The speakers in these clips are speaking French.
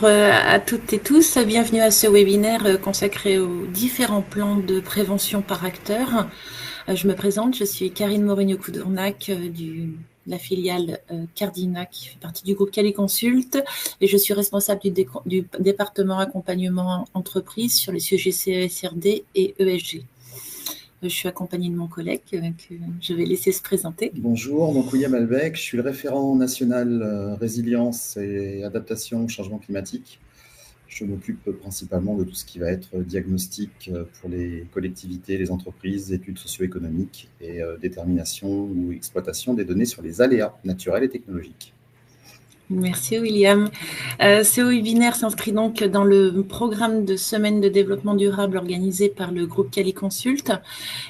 À toutes et tous, bienvenue à ce webinaire consacré aux différents plans de prévention par acteur. Je me présente, je suis Karine Morigno-Coudournac de la filiale Cardina qui fait partie du groupe Qualiconsult et je suis responsable du département accompagnement entreprise sur les sujets CSRD et ESG. Je suis accompagnée de mon collègue que je vais laisser se présenter. Bonjour, donc William Albec, je suis le référent national résilience et adaptation au changement climatique. Je m'occupe principalement de tout ce qui va être diagnostic pour les collectivités, les entreprises, études socio-économiques et détermination ou exploitation des données sur les aléas naturels et technologiques. Merci William. Ce webinaire s'inscrit donc dans le programme de semaine de développement durable organisé par le groupe Qualiconsult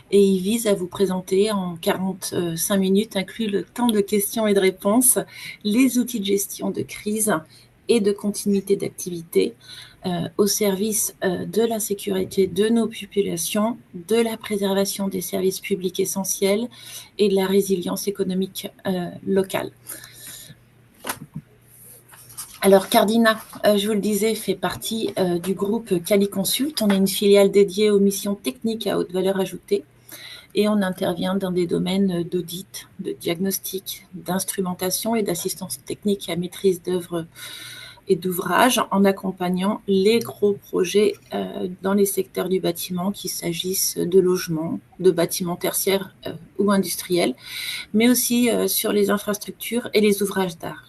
et il vise à vous présenter en 45 minutes, inclus le temps de questions et de réponses, les outils de gestion de crise et de continuité d'activité au service de la sécurité de nos populations, de la préservation des services publics essentiels et de la résilience économique locale. Alors, Cardina, je vous le disais, fait partie du groupe Qualiconsult. On est une filiale dédiée aux missions techniques à haute valeur ajoutée et on intervient dans des domaines d'audit, de diagnostic, d'instrumentation et d'assistance technique à maîtrise d'œuvres et d'ouvrages en accompagnant les gros projets dans les secteurs du bâtiment, qu'il s'agisse de logements, de bâtiments tertiaires ou industriels, mais aussi sur les infrastructures et les ouvrages d'art.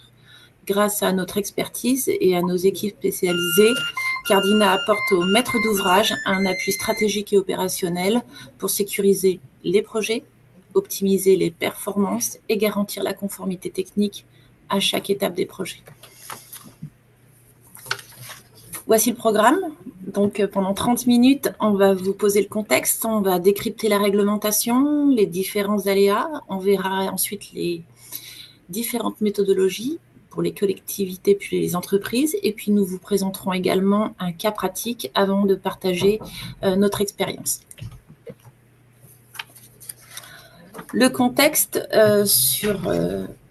Grâce à notre expertise et à nos équipes spécialisées, Cardina apporte aux maîtres d'ouvrage un appui stratégique et opérationnel pour sécuriser les projets, optimiser les performances et garantir la conformité technique à chaque étape des projets. Voici le programme. Donc, pendant 30 minutes, on va vous poser le contexte, on va décrypter la réglementation, les différents aléas, on verra ensuite les différentes méthodologies pour les collectivités puis les entreprises. Et puis, nous vous présenterons également un cas pratique avant de partager notre expérience. Le contexte sur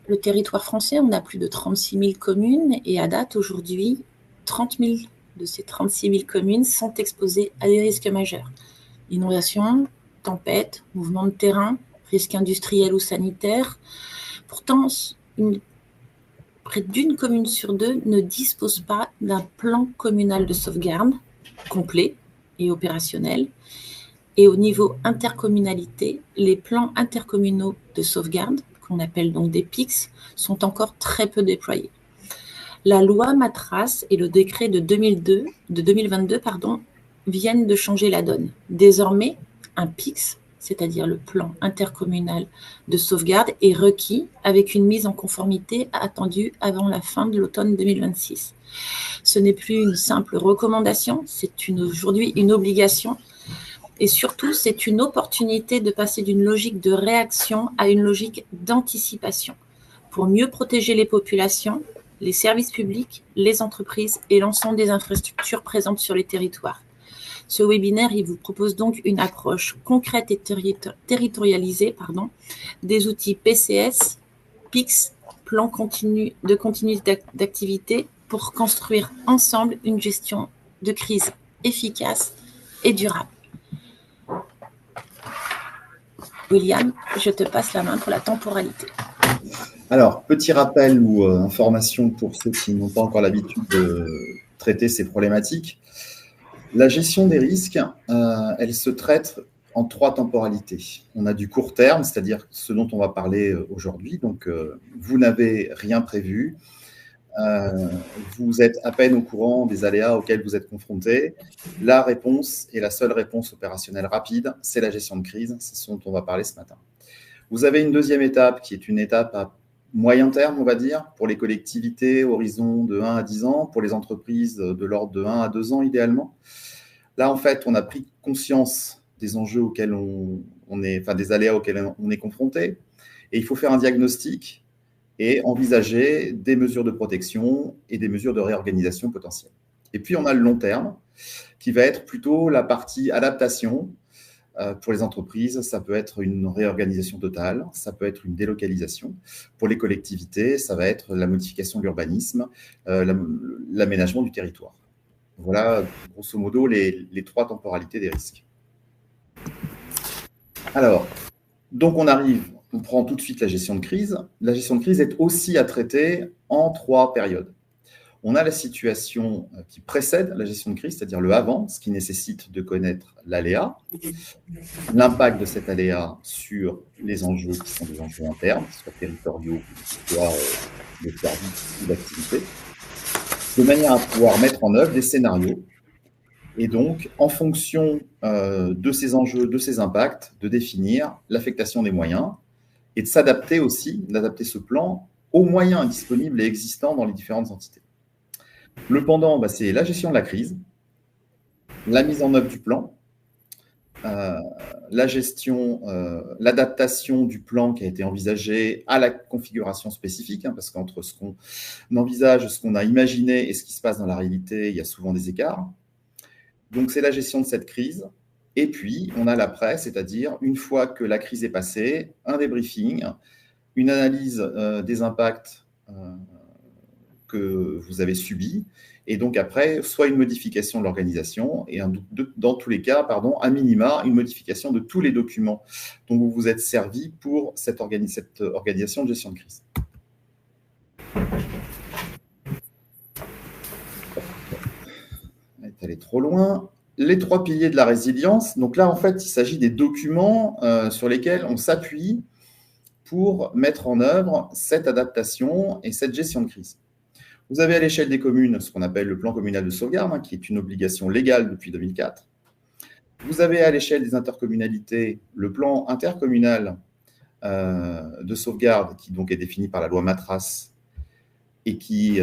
le territoire français, on a plus de 36 000 communes et à date, aujourd'hui, 30 000 de ces 36 000 communes sont exposées à des risques majeurs. Inondation, tempête, mouvement de terrain, risques industriels ou sanitaires. Pourtant, près d'une commune sur deux ne dispose pas d'un plan communal de sauvegarde complet et opérationnel. Et au niveau intercommunalité, les plans intercommunaux de sauvegarde, qu'on appelle donc des PIX, sont encore très peu déployés. La loi Matras et le décret de 2022 viennent de changer la donne. Désormais, un PIX, c'est-à-dire le plan intercommunal de sauvegarde, est requis avec une mise en conformité attendue avant la fin de l'automne 2026. Ce n'est plus une simple recommandation, c'est aujourd'hui une obligation. Et surtout, c'est une opportunité de passer d'une logique de réaction à une logique d'anticipation pour mieux protéger les populations, les services publics, les entreprises et l'ensemble des infrastructures présentes sur les territoires. Ce webinaire, il vous propose donc une approche concrète et territorialisée des outils PCS, PIX, plan de continuité d'activité pour construire ensemble une gestion de crise efficace et durable. William, je te passe la main pour la temporalité. Alors, petit rappel ou information pour ceux qui n'ont pas encore l'habitude de traiter ces problématiques. La gestion des risques, elle se traite en 3 temporalités. On a du court terme, c'est-à-dire ce dont on va parler aujourd'hui. Donc, vous n'avez rien prévu. Vous êtes à peine au courant des aléas auxquels vous êtes confrontés. La réponse, et la seule réponse opérationnelle rapide, c'est la gestion de crise. C'est ce dont on va parler ce matin. Vous avez une deuxième étape qui est une étape à moyen terme, on va dire, pour les collectivités, horizon de 1 à 10 ans, pour les entreprises de l'ordre de 1 à 2 ans idéalement. Là, en fait, on a pris conscience des enjeux auxquels des aléas auxquels on est confronté, et il faut faire un diagnostic et envisager des mesures de protection et des mesures de réorganisation potentielles. Et puis, on a le long terme, qui va être plutôt la partie adaptation, pour les entreprises, ça peut être une réorganisation totale, ça peut être une délocalisation. Pour les collectivités, ça va être la modification de l'urbanisme, l'aménagement du territoire. Voilà, grosso modo, les 3 temporalités des risques. Alors, donc on prend tout de suite la gestion de crise. La gestion de crise est aussi à traiter en 3 périodes. On a la situation qui précède la gestion de crise, c'est-à-dire le avant, ce qui nécessite de connaître l'aléa, l'impact de cet aléa sur les enjeux qui sont des enjeux internes, soit territoriaux, soit de services ou d'activité, de manière à pouvoir mettre en œuvre des scénarios et donc, en fonction de ces enjeux, de ces impacts, de définir l'affectation des moyens et de s'adapter aussi, d'adapter ce plan aux moyens disponibles et existants dans les différentes entités. Le pendant, c'est la gestion de la crise, la mise en œuvre du plan, la gestion, l'adaptation du plan qui a été envisagé à la configuration spécifique, parce qu'entre ce qu'on envisage, ce qu'on a imaginé et ce qui se passe dans la réalité, il y a souvent des écarts. Donc, c'est la gestion de cette crise. Et puis, on a l'après, c'est-à-dire, une fois que la crise est passée, un débriefing, une analyse des impacts que vous avez subis, et donc après, soit une modification de l'organisation, et dans tous les cas, à minima, une modification de tous les documents dont vous vous êtes servi pour cette organisation de gestion de crise. Elle est allée trop loin. Les 3 piliers de la résilience. Donc là, en fait, il s'agit des documents sur lesquels on s'appuie pour mettre en œuvre cette adaptation et cette gestion de crise. Vous avez à l'échelle des communes ce qu'on appelle le plan communal de sauvegarde, qui est une obligation légale depuis 2004. Vous avez à l'échelle des intercommunalités le plan intercommunal de sauvegarde, qui donc est défini par la loi Matras et qui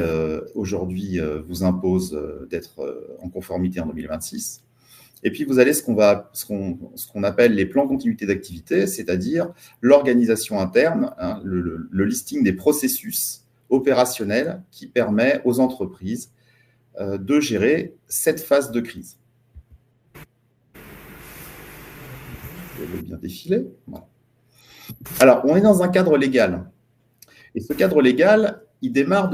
aujourd'hui vous impose d'être en conformité en 2026. Et puis vous avez ce qu'on appelle les plans continuité d'activité, c'est-à-dire l'organisation interne, le listing des processus opérationnels qui permet aux entreprises de gérer cette phase de crise. Je vais bien défiler. Voilà. Alors, on est dans un cadre légal. Et ce cadre légal, il démarre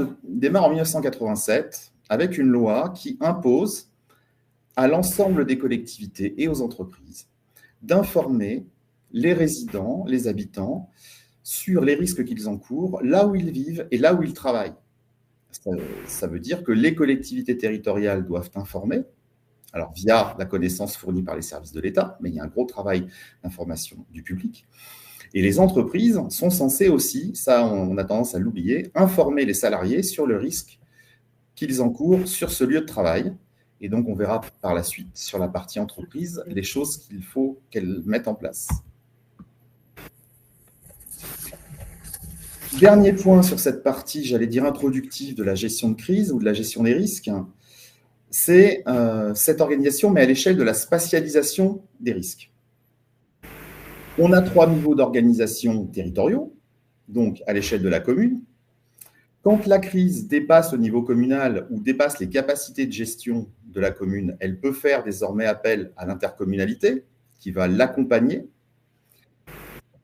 en 1987 avec une loi qui impose à l'ensemble des collectivités et aux entreprises d'informer les résidents, les habitants, sur les risques qu'ils encourent, là où ils vivent et là où ils travaillent. Ça veut dire que les collectivités territoriales doivent informer, alors via la connaissance fournie par les services de l'État, mais il y a un gros travail d'information du public. Et les entreprises sont censées aussi, ça on a tendance à l'oublier, informer les salariés sur le risque qu'ils encourent sur ce lieu de travail. Et donc, on verra par la suite, sur la partie entreprise, les choses qu'il faut qu'elles mettent en place. Dernier point sur cette partie, j'allais dire introductive de la gestion de crise ou de la gestion des risques, c'est cette organisation, mais à l'échelle de la spatialisation des risques. On a 3 niveaux d'organisation territoriaux, donc à l'échelle de la commune. Quand la crise dépasse au niveau communal ou dépasse les capacités de gestion de la commune, elle peut faire désormais appel à l'intercommunalité qui va l'accompagner.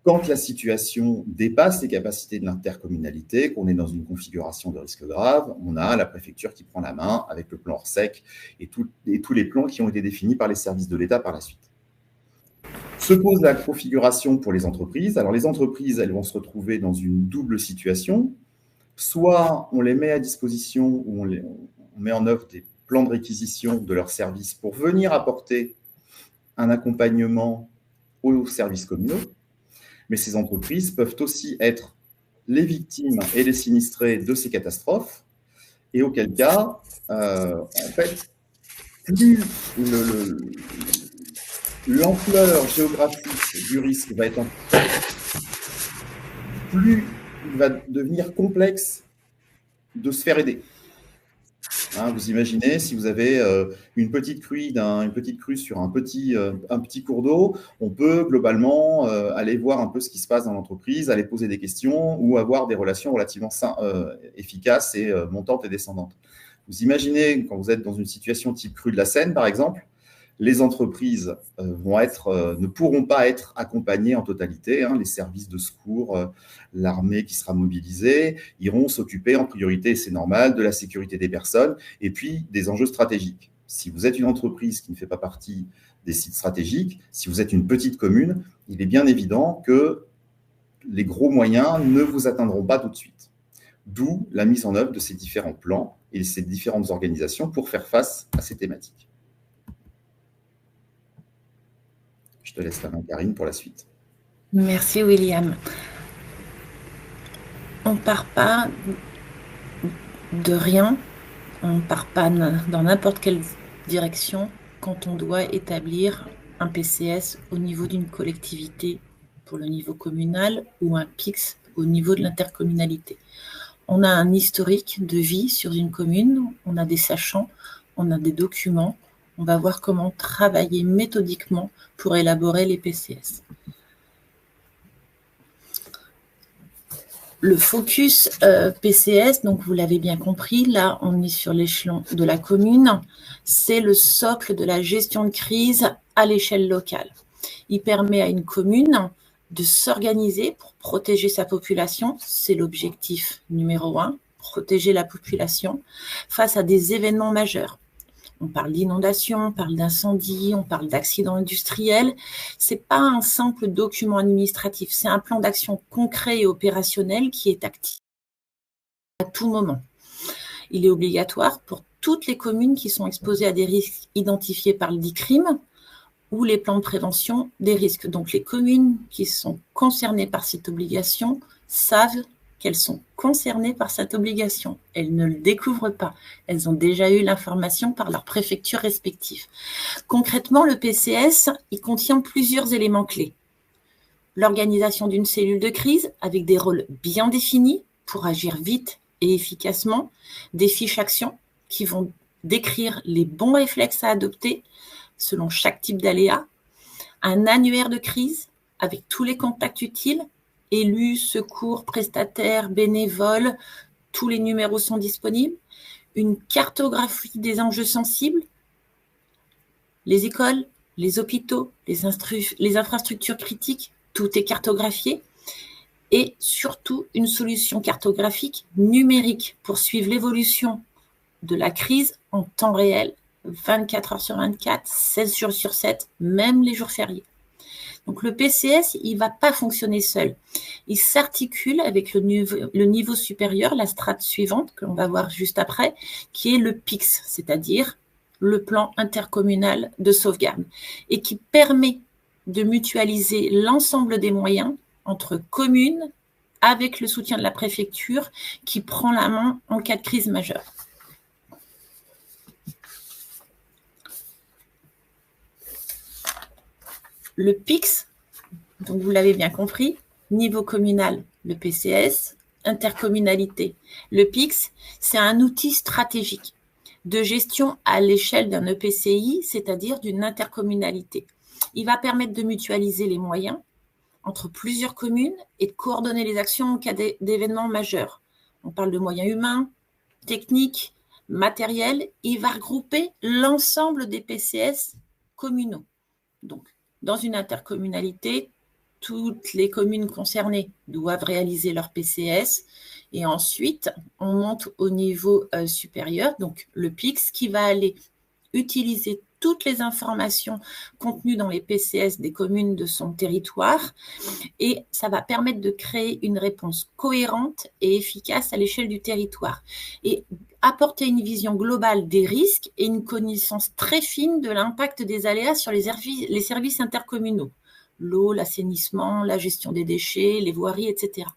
Quand la situation dépasse les capacités de l'intercommunalité, qu'on est dans une configuration de risque grave, on a la préfecture qui prend la main avec le plan Orsec et tous les plans qui ont été définis par les services de l'État par la suite. Se pose la configuration pour les entreprises. Alors les entreprises, elles vont se retrouver dans une double situation. Soit on les met à disposition ou on met en œuvre des plans de réquisition de leurs services pour venir apporter un accompagnement aux services communaux. Mais ces entreprises peuvent aussi être les victimes et les sinistrés de ces catastrophes, et auquel cas, en fait, plus l'ampleur géographique du risque va être plus il va devenir complexe de se faire aider. Vous imaginez, si vous avez une petite crue sur un petit cours d'eau, on peut globalement aller voir un peu ce qui se passe dans l'entreprise, aller poser des questions ou avoir des relations relativement efficaces et montantes et descendantes. Vous imaginez, quand vous êtes dans une situation type crue de la Seine, par exemple, les entreprises ne pourront pas être accompagnées en totalité. Les services de secours, l'armée qui sera mobilisée, iront s'occuper en priorité, et c'est normal, de la sécurité des personnes et puis des enjeux stratégiques. Si vous êtes une entreprise qui ne fait pas partie des sites stratégiques, si vous êtes une petite commune, il est bien évident que les gros moyens ne vous atteindront pas tout de suite. D'où la mise en œuvre de ces différents plans et ces différentes organisations pour faire face à ces thématiques. Je te laisse la main, Karine, pour la suite. Merci, William. On ne part pas de rien, on ne part pas dans n'importe quelle direction quand on doit établir un PCS au niveau d'une collectivité pour le niveau communal ou un PIX au niveau de l'intercommunalité. On a un historique de vie sur une commune, on a des sachants, on a des documents, on va voir comment travailler méthodiquement pour élaborer les PCS. Le focus PCS, donc vous l'avez bien compris, là on est sur l'échelon de la commune, c'est le socle de la gestion de crise à l'échelle locale. Il permet à une commune de s'organiser pour protéger sa population, c'est l'objectif numéro 1, protéger la population face à des événements majeurs. On parle d'inondation, on parle d'incendie, on parle d'accidents industriels. Ce n'est pas un simple document administratif, c'est un plan d'action concret et opérationnel qui est actif à tout moment. Il est obligatoire pour toutes les communes qui sont exposées à des risques identifiés par le DICRIM ou les plans de prévention des risques. Donc les communes qui sont concernées par cette obligation savent qu'elles sont concernées par cette obligation. Elles ne le découvrent pas. Elles ont déjà eu l'information par leurs préfectures respectives. Concrètement, le PCS, il contient plusieurs éléments clés. L'organisation d'une cellule de crise avec des rôles bien définis pour agir vite et efficacement, des fiches actions qui vont décrire les bons réflexes à adopter selon chaque type d'aléa, un annuaire de crise avec tous les contacts utiles, élus, secours, prestataires, bénévoles, tous les numéros sont disponibles, une cartographie des enjeux sensibles, les écoles, les hôpitaux, les infrastructures critiques, tout est cartographié, et surtout une solution cartographique numérique pour suivre l'évolution de la crise en temps réel, 24 heures sur 24, 16 jours sur 7, même les jours fériés. Donc le PCS, il ne va pas fonctionner seul. Il s'articule avec le niveau supérieur, la strate suivante, que l'on va voir juste après, qui est le PIX, c'est-à-dire le plan intercommunal de sauvegarde, et qui permet de mutualiser l'ensemble des moyens entre communes avec le soutien de la préfecture qui prend la main en cas de crise majeure. Le PIX, donc vous l'avez bien compris, niveau communal, le PCS, intercommunalité. Le PIX, c'est un outil stratégique de gestion à l'échelle d'un EPCI, c'est-à-dire d'une intercommunalité. Il va permettre de mutualiser les moyens entre plusieurs communes et de coordonner les actions en cas d'événements majeurs. On parle de moyens humains, techniques, matériels. Il va regrouper l'ensemble des PCS communaux. Donc, dans une intercommunalité, toutes les communes concernées doivent réaliser leur PCS et ensuite, on monte au niveau supérieur, donc le PIX, qui va aller utiliser toutes les informations contenues dans les PCS des communes de son territoire et ça va permettre de créer une réponse cohérente et efficace à l'échelle du territoire et apporter une vision globale des risques et une connaissance très fine de l'impact des aléas sur les services intercommunaux, l'eau, l'assainissement, la gestion des déchets, les voiries, etc.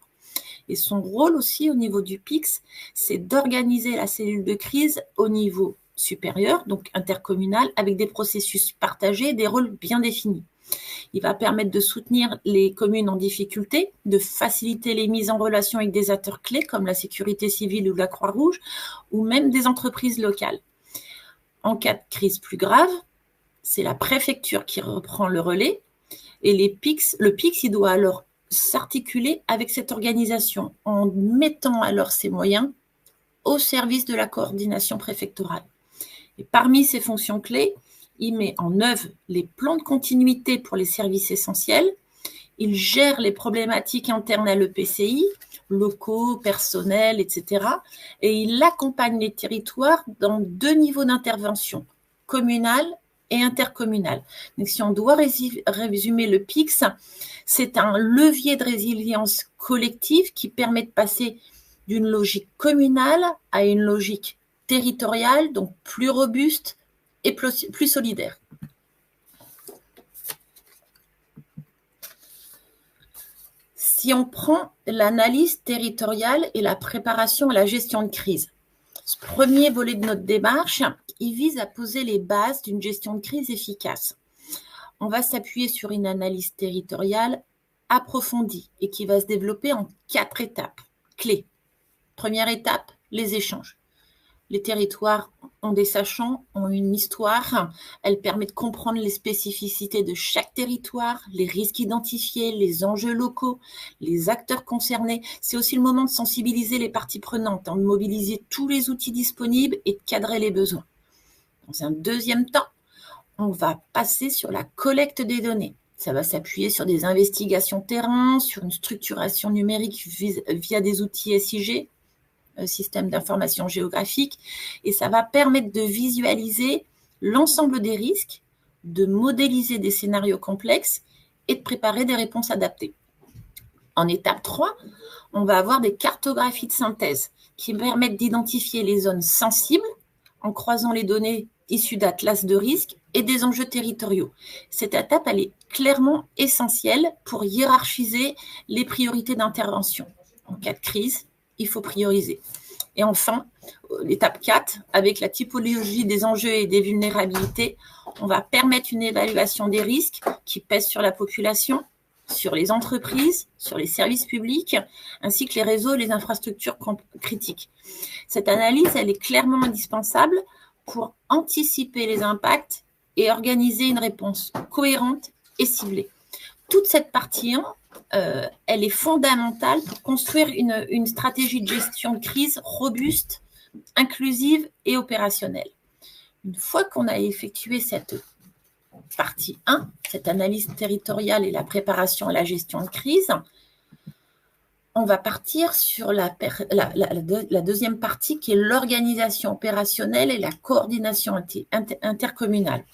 Et son rôle aussi au niveau du PIX, c'est d'organiser la cellule de crise au niveau supérieur, donc intercommunal, avec des processus partagés et des rôles bien définis. Il va permettre de soutenir les communes en difficulté, de faciliter les mises en relation avec des acteurs clés comme la sécurité civile ou la Croix-Rouge, ou même des entreprises locales. En cas de crise plus grave, c'est la préfecture qui reprend le relais et le PIX, il doit alors s'articuler avec cette organisation en mettant alors ses moyens au service de la coordination préfectorale. Et parmi ces fonctions clés, il met en œuvre les plans de continuité pour les services essentiels, il gère les problématiques internes à l'EPCI, locaux, personnels, etc. Et il accompagne les territoires dans 2 niveaux d'intervention, communal et intercommunal. Donc, si on doit résumer le PIX, c'est un levier de résilience collective qui permet de passer d'une logique communale à une logique territoriale, donc plus robuste et plus solidaire. Si on prend l'analyse territoriale et la préparation à la gestion de crise, ce premier volet de notre démarche, il vise à poser les bases d'une gestion de crise efficace. On va s'appuyer sur une analyse territoriale approfondie et qui va se développer en 4 étapes clés. Première étape, les échanges. Les territoires ont des sachants, ont une histoire. Elle permet de comprendre les spécificités de chaque territoire, les risques identifiés, les enjeux locaux, les acteurs concernés. C'est aussi le moment de sensibiliser les parties prenantes, de mobiliser tous les outils disponibles et de cadrer les besoins. Dans un deuxième temps, on va passer sur la collecte des données. Ça va s'appuyer sur des investigations terrain, sur une structuration numérique via des outils SIG, système d'information géographique, et ça va permettre de visualiser l'ensemble des risques, de modéliser des scénarios complexes et de préparer des réponses adaptées. En étape 3, on va avoir des cartographies de synthèse qui permettent d'identifier les zones sensibles en croisant les données issues d'atlas de risques et des enjeux territoriaux. Cette étape, elle est clairement essentielle pour hiérarchiser les priorités d'intervention. En cas de crise, il faut prioriser. Et enfin, l'étape 4, avec la typologie des enjeux et des vulnérabilités, on va permettre une évaluation des risques qui pèsent sur la population, sur les entreprises, sur les services publics, ainsi que les réseaux et les infrastructures critiques. Cette analyse, elle est clairement indispensable pour anticiper les impacts et organiser une réponse cohérente et ciblée. Toute cette partie 1, elle est fondamentale pour construire une stratégie de gestion de crise robuste, inclusive et opérationnelle. Une fois qu'on a effectué cette partie 1, cette analyse territoriale et la préparation à la gestion de crise, on va partir sur la deuxième partie qui est l'organisation opérationnelle et la coordination intercommunale.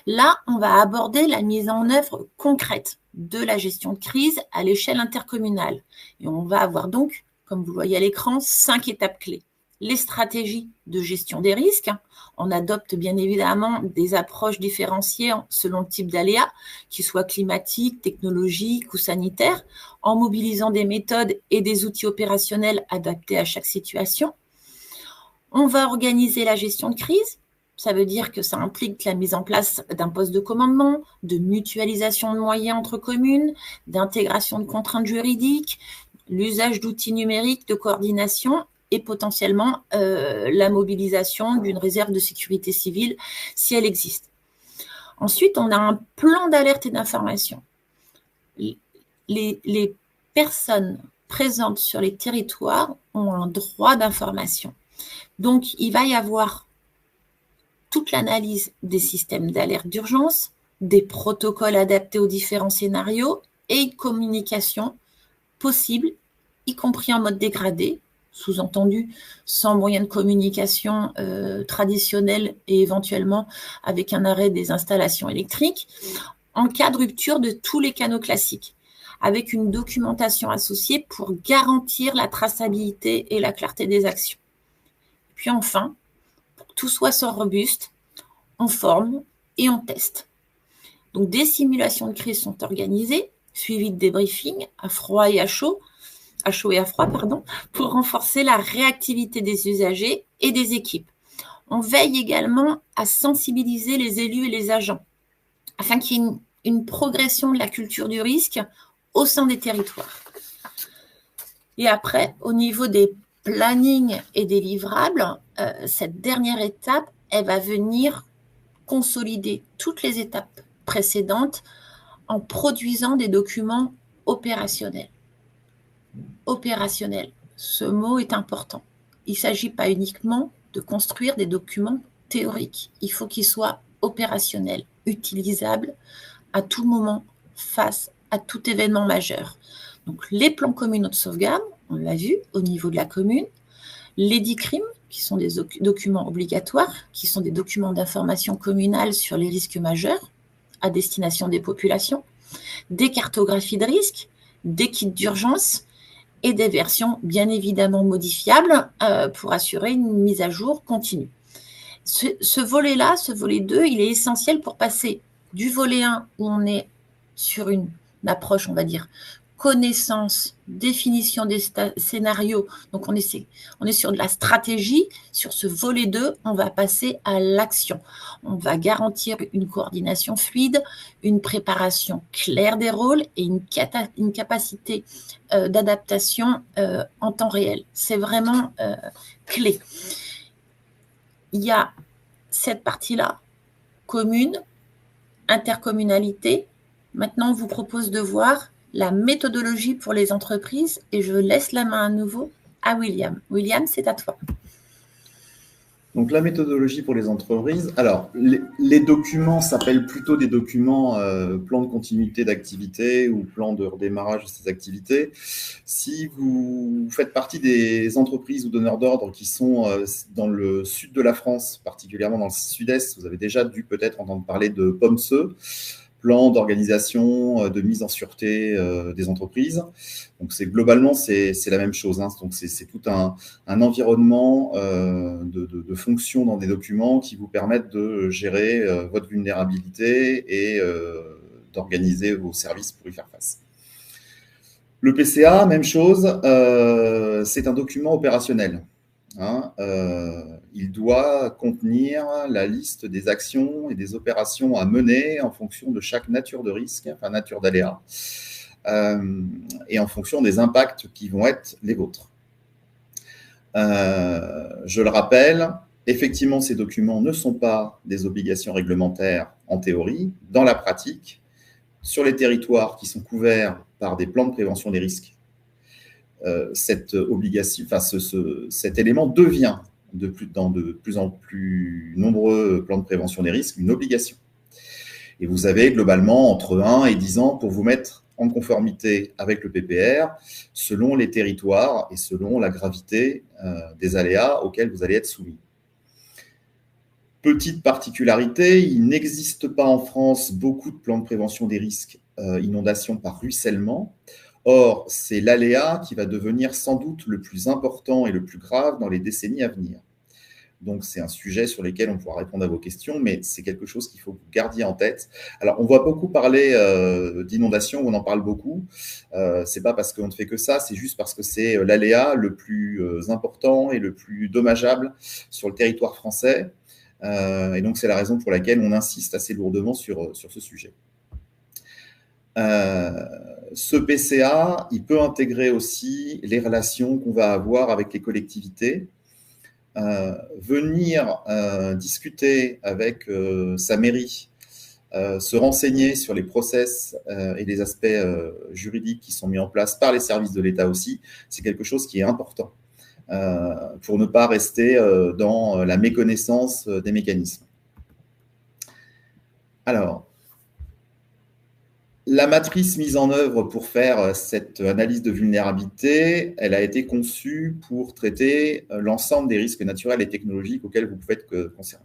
Là, on va aborder la mise en œuvre concrète de la gestion de crise à l'échelle intercommunale. Et on va avoir donc, comme vous le voyez à l'écran, 5 étapes clés. Les stratégies de gestion des risques. On adopte bien évidemment des approches différenciées selon le type d'aléa, qu'ils soient climatiques, technologiques ou sanitaires, en mobilisant des méthodes et des outils opérationnels adaptés à chaque situation. On va organiser la gestion de crise. Ça veut dire que ça implique la mise en place d'un poste de commandement, de mutualisation de moyens entre communes, d'intégration de contraintes juridiques, l'usage d'outils numériques de coordination et potentiellement la mobilisation d'une réserve de sécurité civile si elle existe. Ensuite, on a un plan d'alerte et d'information. Les personnes présentes sur les territoires ont un droit d'information. Donc, il va y avoir toute l'analyse des systèmes d'alerte d'urgence, des protocoles adaptés aux différents scénarios et une communication possible, y compris en mode dégradé, sous-entendu sans moyen de communication traditionnel et éventuellement avec un arrêt des installations électriques, en cas de rupture de tous les canaux classiques, avec une documentation associée pour garantir la traçabilité et la clarté des actions. Puis enfin, tout soit robuste, on forme et on teste. Donc, des simulations de crise sont organisées, suivies de débriefings à froid et à chaud, pour renforcer la réactivité des usagers et des équipes. On veille également à sensibiliser les élus et les agents, afin qu'il y ait une progression de la culture du risque au sein des territoires. Et après, au niveau des plannings et des livrables, cette dernière étape, elle va venir consolider toutes les étapes précédentes en produisant des documents opérationnels. Opérationnel, ce mot est important. Il ne s'agit pas uniquement de construire des documents théoriques. Il faut qu'ils soient opérationnel, utilisable à tout moment face à tout événement majeur. Donc, les plans communaux de sauvegarde, on l'a vu au niveau de la commune, les DICRIM, qui sont des documents obligatoires, qui sont des documents d'information communale sur les risques majeurs à destination des populations, des cartographies de risques, des kits d'urgence et des versions bien évidemment modifiables pour assurer une mise à jour continue. Ce volet-là, ce volet 2, il est essentiel pour passer du volet 1 où on est sur une approche, on va dire, connaissance, définition des scénarios. Donc, on est sur de la stratégie. Sur ce volet 2, on va passer à l'action. On va garantir une coordination fluide, une préparation claire des rôles et une capacité d'adaptation en temps réel. C'est vraiment clé. Il y a cette partie-là, commune, intercommunalité. Maintenant, on vous propose de voir la méthodologie pour les entreprises et je laisse la main à nouveau à William. William, c'est à toi. Donc, la méthodologie pour les entreprises. Alors, les documents s'appellent plutôt des documents plan de continuité d'activité ou plan de redémarrage de ces activités. Si vous faites partie des entreprises ou donneurs d'ordre qui sont dans le sud de la France, particulièrement dans le sud-est, vous avez déjà dû peut-être entendre parler de POMSE, plan d'organisation, de mise en sûreté des entreprises. Donc, globalement, c'est la même chose. Hein. Donc, c'est tout un environnement de fonctions dans des documents qui vous permettent de gérer votre vulnérabilité et d'organiser vos services pour y faire face. Le PCA, même chose, c'est un document opérationnel. Hein, il doit contenir la liste des actions et des opérations à mener en fonction de chaque nature de risque, enfin nature d'aléa, et en fonction des impacts qui vont être les vôtres. Je le rappelle, effectivement, ces documents ne sont pas des obligations réglementaires en théorie. Dans la pratique, sur les territoires qui sont couverts par des plans de prévention des risques, cette obligation, enfin, cet élément devient dans de plus en plus nombreux plans de prévention des risques une obligation. Et vous avez globalement entre 1 et 10 ans pour vous mettre en conformité avec le PPR selon les territoires et selon la gravité des aléas auxquels vous allez être soumis. Petite particularité, il n'existe pas en France beaucoup de plans de prévention des risques inondations par ruissellement. Or, c'est l'aléa qui va devenir sans doute le plus important et le plus grave dans les décennies à venir. Donc, c'est un sujet sur lequel on pourra répondre à vos questions, mais c'est quelque chose qu'il faut que vous gardiez en tête. Alors, on voit beaucoup parler d'inondations, on en parle beaucoup. C'est pas parce qu'on ne fait que ça, c'est juste parce que c'est l'aléa le plus important et le plus dommageable sur le territoire français. Et donc, c'est la raison pour laquelle on insiste assez lourdement sur ce sujet. Ce PCA, il peut intégrer aussi les relations qu'on va avoir avec les collectivités, venir discuter avec sa mairie, se renseigner sur les process et les aspects juridiques qui sont mis en place par les services de l'État aussi, c'est quelque chose qui est important pour ne pas rester dans la méconnaissance des mécanismes. Alors, la matrice mise en œuvre pour faire cette analyse de vulnérabilité, elle a été conçue pour traiter l'ensemble des risques naturels et technologiques auxquels vous pouvez être concerné.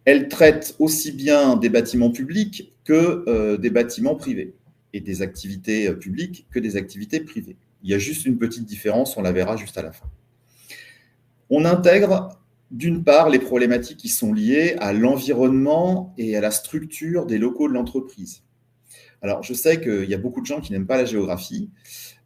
Elle traite aussi bien des bâtiments publics que des bâtiments privés et des activités publiques que des activités privées. Il y a juste une petite différence, on la verra juste à la fin. On intègre d'une part les problématiques qui sont liées à l'environnement et à la structure des locaux de l'entreprise. Alors, je sais qu'il y a beaucoup de gens qui n'aiment pas la géographie.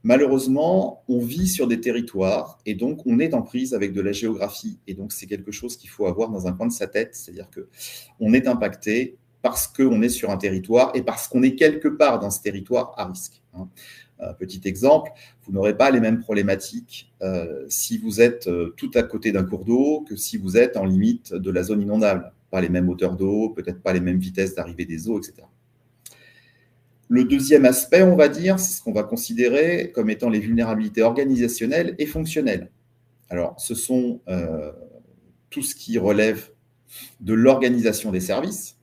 Malheureusement, on vit sur des territoires et donc on est en prise avec de la géographie. Et donc, c'est quelque chose qu'il faut avoir dans un coin de sa tête. C'est-à-dire qu'on est impacté parce qu'on est sur un territoire et parce qu'on est quelque part dans ce territoire à risque. Petit exemple, vous n'aurez pas les mêmes problématiques si vous êtes tout à côté d'un cours d'eau que si vous êtes en limite de la zone inondable. Pas les mêmes hauteurs d'eau, peut-être pas les mêmes vitesses d'arrivée des eaux, etc. Le deuxième aspect, on va dire, c'est ce qu'on va considérer comme étant les vulnérabilités organisationnelles et fonctionnelles. Alors, ce sont tout ce qui relève de l'organisation des services.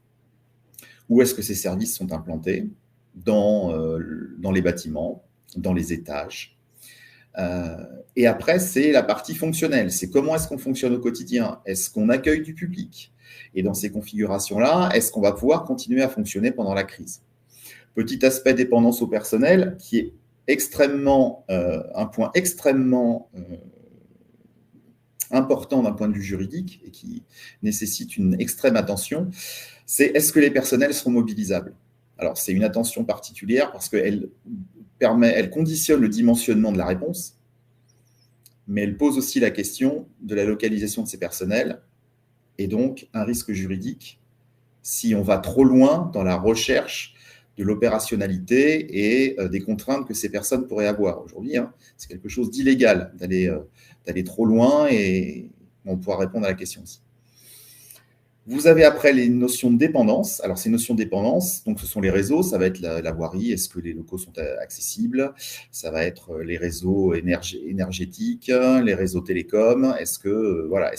Où est-ce que ces services sont implantés? Dans les bâtiments, dans les étages. Et après, c'est la partie fonctionnelle. C'est comment est-ce qu'on fonctionne au quotidien? Est-ce qu'on accueille du public? Et dans ces configurations-là, est-ce qu'on va pouvoir continuer à fonctionner pendant la crise? Petit aspect dépendance au personnel qui est un point extrêmement important d'un point de vue juridique et qui nécessite une extrême attention, c'est est-ce que les personnels seront mobilisables? Alors, c'est une attention particulière parce qu'elle conditionne le dimensionnement de la réponse, mais elle pose aussi la question de la localisation de ces personnels et donc un risque juridique si on va trop loin dans la recherche de l'opérationnalité et des contraintes que ces personnes pourraient avoir. Aujourd'hui, c'est quelque chose d'illégal d'aller trop loin et on pourra répondre à la question aussi. Vous avez après les notions de dépendance. Alors, ces notions de dépendance, donc ce sont les réseaux, ça va être la voirie, est-ce que les locaux sont accessibles? Ça va être les réseaux énergétiques, les réseaux télécoms, est-ce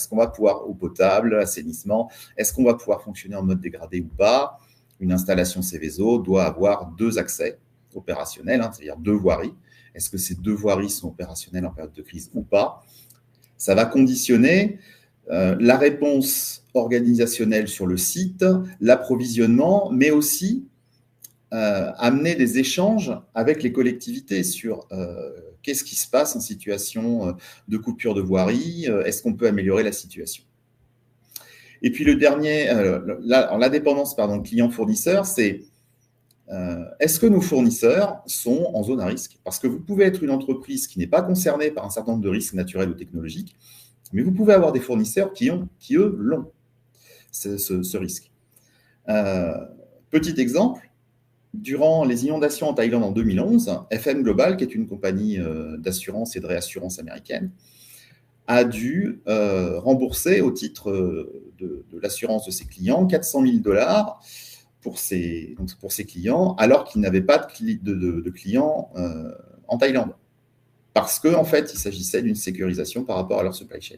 qu'on va pouvoir, eau potable, assainissement, est-ce qu'on va pouvoir fonctionner en mode dégradé ou pas? Une installation Céveso doit avoir 2 accès opérationnels, c'est-à-dire 2 voiries. Est-ce que ces 2 voiries sont opérationnelles en période de crise ou pas? Ça va conditionner la réponse organisationnelle sur le site, l'approvisionnement, mais aussi amener des échanges avec les collectivités sur qu'est-ce qui se passe en situation de coupure de voirie, est-ce qu'on peut améliorer la situation. Et puis le dernier, la dépendance client-fournisseur, c'est est-ce que nos fournisseurs sont en zone à risque? Parce que vous pouvez être une entreprise qui n'est pas concernée par un certain nombre de risques naturels ou technologiques, mais vous pouvez avoir des fournisseurs qui eux, l'ont, ce risque. Petit exemple, durant les inondations en Thaïlande en 2011, FM Global, qui est une compagnie d'assurance et de réassurance américaine, a dû rembourser au titre de l'assurance de ses clients 400 000 $ pour ses clients, alors qu'ils n'avaient pas de clients en Thaïlande. Parce qu'en fait, il s'agissait d'une sécurisation par rapport à leur supply chain.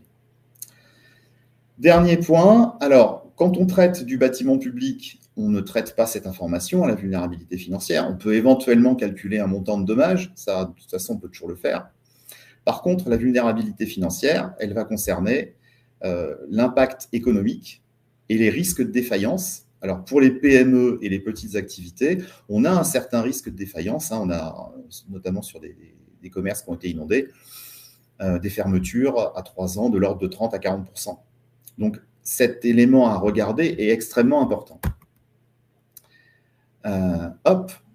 Dernier point, alors, quand on traite du bâtiment public, on ne traite pas cette information à la vulnérabilité financière. On peut éventuellement calculer un montant de dommages, ça, de toute façon, on peut toujours le faire. Par contre, la vulnérabilité financière, elle va concerner l'impact économique et les risques de défaillance. Alors, pour les PME et les petites activités, on a un certain risque de défaillance. On a, notamment sur des commerces qui ont été inondés, des fermetures à 3 ans de l'ordre de 30 à 40%. Donc, cet élément à regarder est extrêmement important.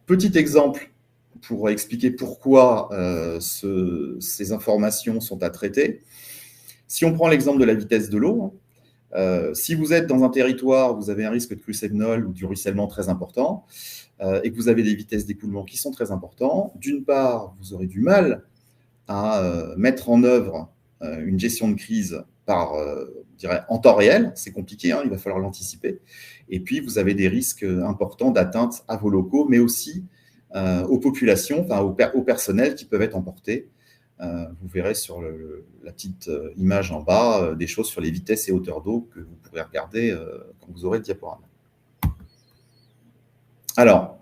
Petit exemple pour expliquer pourquoi ces informations sont à traiter. Si on prend l'exemple de la vitesse de l'eau, si vous êtes dans un territoire où vous avez un risque de crue séminole ou du ruissellement très important et que vous avez des vitesses d'écoulement qui sont très importantes, d'une part, vous aurez du mal à mettre en œuvre une gestion de crise en temps réel, c'est compliqué, il va falloir l'anticiper. Et puis, vous avez des risques importants d'atteinte à vos locaux, mais aussi aux populations, au personnel qui peuvent être emportés. Vous verrez sur la petite image en bas des choses sur les vitesses et hauteurs d'eau que vous pourrez regarder quand vous aurez le diaporama. Alors,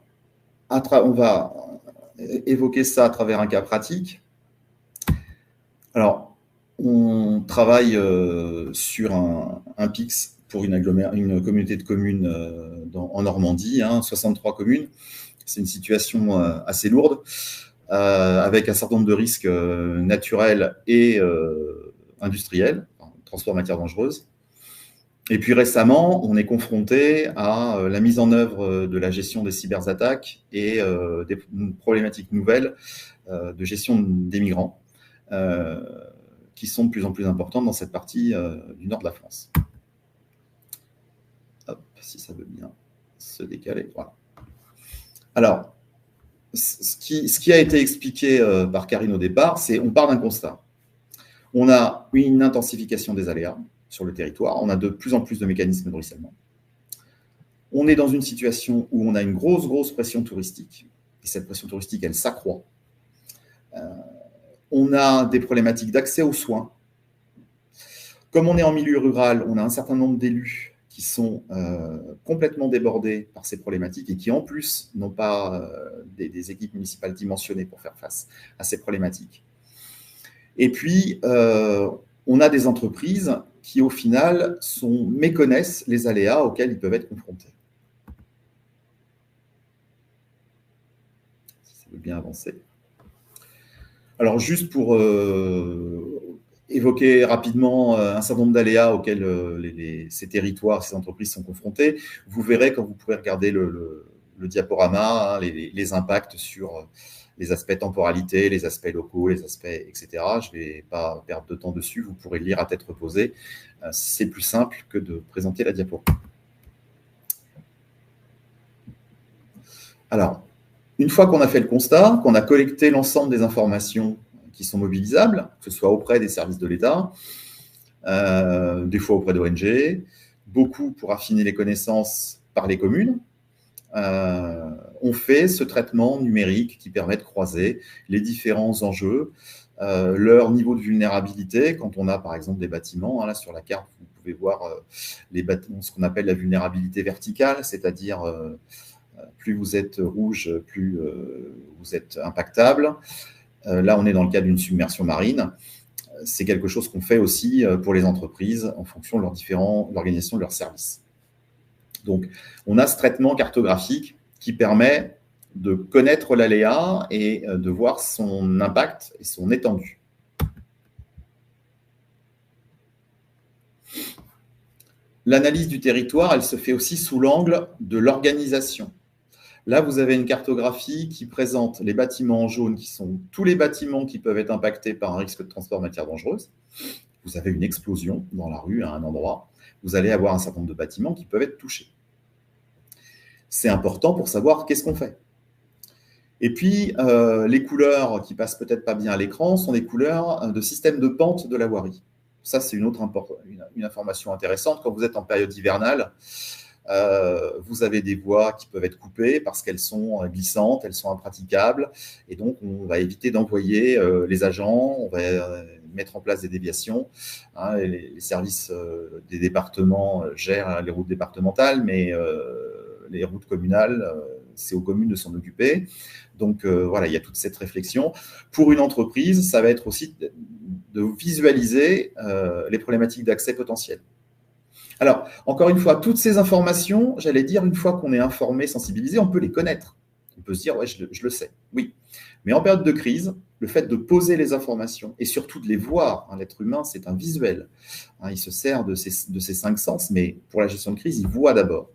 on va évoquer ça à travers un cas pratique. Alors, on travaille sur un PIX pour une communauté de communes en Normandie, 63 communes. C'est une situation assez lourde, avec un certain nombre de risques naturels et industriels, transport de matières dangereuses. Et puis récemment, on est confronté à la mise en œuvre de la gestion des cyberattaques et des problématiques nouvelles de gestion des migrants, qui sont de plus en plus importantes dans cette partie du nord de la France. Hop, si ça veut bien se décaler, voilà. Alors, ce qui a été expliqué par Karine au départ, c'est on part d'un constat. On a une intensification des aléas sur le territoire, on a de plus en plus de mécanismes de ruissellement. On est dans une situation où on a une grosse pression touristique, et cette pression touristique, elle s'accroît. On a des problématiques d'accès aux soins. Comme on est en milieu rural, on a un certain nombre d'élus qui sont complètement débordés par ces problématiques et qui, en plus, n'ont pas des équipes municipales dimensionnées pour faire face à ces problématiques. Et puis, on a des entreprises qui, au final, méconnaissent les aléas auxquels ils peuvent être confrontés. Si ça veut bien avancer. Alors, juste pour évoquer rapidement un certain nombre d'aléas auxquels ces territoires, ces entreprises sont confrontés, vous verrez quand vous pourrez regarder le diaporama, hein, les impacts sur les aspects temporalité, les aspects locaux, les aspects, etc. Je ne vais pas perdre de temps dessus, vous pourrez le lire à tête reposée. C'est plus simple que de présenter la diapo. Alors, une fois qu'on a fait le constat, qu'on a collecté l'ensemble des informations qui sont mobilisables, que ce soit auprès des services de l'État, des fois auprès d'ONG, beaucoup pour affiner les connaissances par les communes, on fait ce traitement numérique qui permet de croiser les différents enjeux, leur niveau de vulnérabilité. Quand on a par exemple des bâtiments, hein, là sur la carte, vous pouvez voir les bâtiments, ce qu'on appelle la vulnérabilité verticale, c'est-à-dire plus vous êtes rouge, plus vous êtes impactable. Là, on est dans le cas d'une submersion marine. C'est quelque chose qu'on fait aussi pour les entreprises en fonction de l'organisation de leurs services. Donc, on a ce traitement cartographique qui permet de connaître l'aléa et de voir son impact et son étendue. L'analyse du territoire, elle se fait aussi sous l'angle de l'organisation. Là, vous avez une cartographie qui présente les bâtiments en jaune, qui sont tous les bâtiments qui peuvent être impactés par un risque de transport de matières dangereuses. Vous avez une explosion dans la rue à un endroit. Vous allez avoir un certain nombre de bâtiments qui peuvent être touchés. C'est important pour savoir qu'est-ce qu'on fait. Et puis, les couleurs qui passent peut-être pas bien à l'écran sont des couleurs de système de pente de la voirie. Ça, c'est une information intéressante. Quand vous êtes en période hivernale, vous avez des voies qui peuvent être coupées parce qu'elles sont glissantes, elles sont impraticables. Et donc, on va éviter d'envoyer les agents, on va mettre en place des déviations. Hein, les services des départements gèrent les routes départementales, mais les routes communales, c'est aux communes de s'en occuper. Donc, voilà, il y a toute cette réflexion. Pour une entreprise, ça va être aussi de visualiser les problématiques d'accès potentiels. Alors, encore une fois, toutes ces informations, j'allais dire, une fois qu'on est informé, sensibilisé, on peut les connaître. On peut se dire, ouais, je le sais, oui. Mais en période de crise, le fait de poser les informations et surtout de les voir, hein, l'être humain, c'est un visuel. Hein, il se sert de ses 5 sens, mais pour la gestion de crise, il voit d'abord.